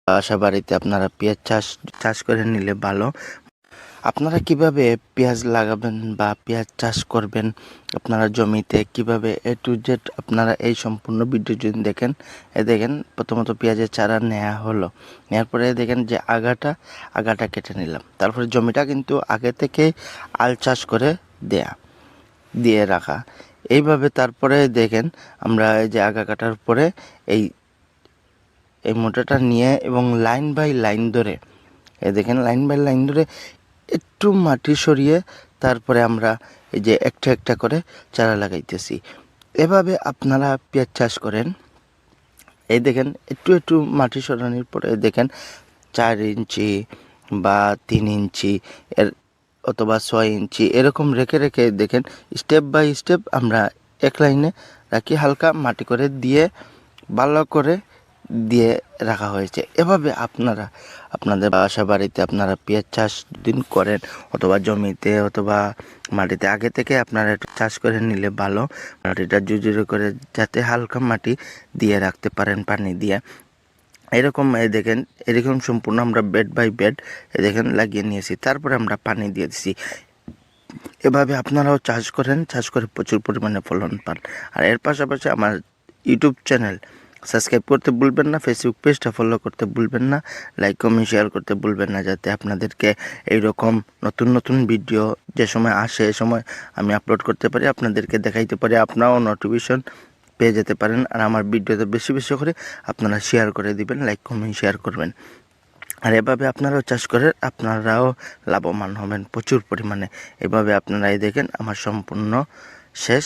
বাসা বাড়িতে আপনারা পেঁয়াজ চাষ করে নিলে ভালো। আপনারা কিভাবে পেঁয়াজ লাগাবেন বা পেঁয়াজ চাষ করবেন আপনারা জমিতে, কিভাবে A to Z আপনারা এই সম্পূর্ণ ভিডিও যদি দেখেন, দেখেন প্রথমত পেঁয়াজের চারা নেওয়া হলো, নেওয়ার পরে দেখেন যে আগাটা কেটে নিলাম। তারপরে জমিটা কিন্তু আগে থেকে আল চাষ করে দিয়ে রাখা। এইভাবে তারপরে দেখেন আমরা এই যে আগা কাটার পরে এই মোটাটা নিয়ে এবং লাইন বাই লাইন ধরে দেখেন লাইন বাই লাইন ধরে একটু মাটি সরিয়ে তারপরে আমরা এই যে একটা একটা করে চারা লাগাইতেছি। এভাবে আপনারা পেঁয়াজ চাষ করেন। এই দেখেন একটু একটু মাটি সরানোর পরে দেখেন 4 ইঞ্চি বা 3 ইঞ্চি এর অথবা 6 ইঞ্চি এরকম রেখে রেখে দেখেন স্টেপ বাই স্টেপ আমরা এক লাইনে রাখি, হালকা মাটি করে দিয়ে ভালো করে দিয়ে রাখা হয়েছে। এভাবে আপনারা আপনাদের বাসা বাড়িতে আপনারা পেঁয়াজ চাষ দিন করেন অথবা জমিতে অথবা মাটিতে আগে থেকে আপনারা একটু চাষ করে নিলে ভালো। মাটিটা জুজুরে করে যাতে হালকা মাটি দিয়ে রাখতে পারেন পানি দিয়ে। এরকম দেখেন এরকম সম্পূর্ণ আমরা বেড বাই বেড দেখেন লাগিয়ে নিয়েছি, তারপরে আমরা পানি দিয়ে দিছি। এভাবে আপনারাও চাষ করেন, চাষ করে প্রচুর পরিমাণে ফলন পান। আর এর পাশাপাশি আমার ইউটিউব চ্যানেল সাবস্ক্রাইব করতে ভুলবেন না, ফেসবুক পেজটা ফলো করতে ভুলবেন না, লাইক কমেন্ট শেয়ার করতে ভুলবেন না, যাতে আপনাদেরকে এইরকম নতুন নতুন ভিডিও যে সময় আসে এ সময় আমি আপলোড করতে পারি, আপনাদেরকে দেখাইতে পারি, আপনারাও নোটিফিকেশন পেয়ে যেতে পারেন। আর আমার ভিডিওতে বেশি বেশি করে আপনারা শেয়ার করে দিবেন, লাইক কমেন্ট শেয়ার করবেন। আর এভাবে আপনারাও চাষ করে আপনারাও লাভবান হবেন প্রচুর পরিমাণে। এভাবে আপনারাই দেখেন আমার সম্পূর্ণ শেষ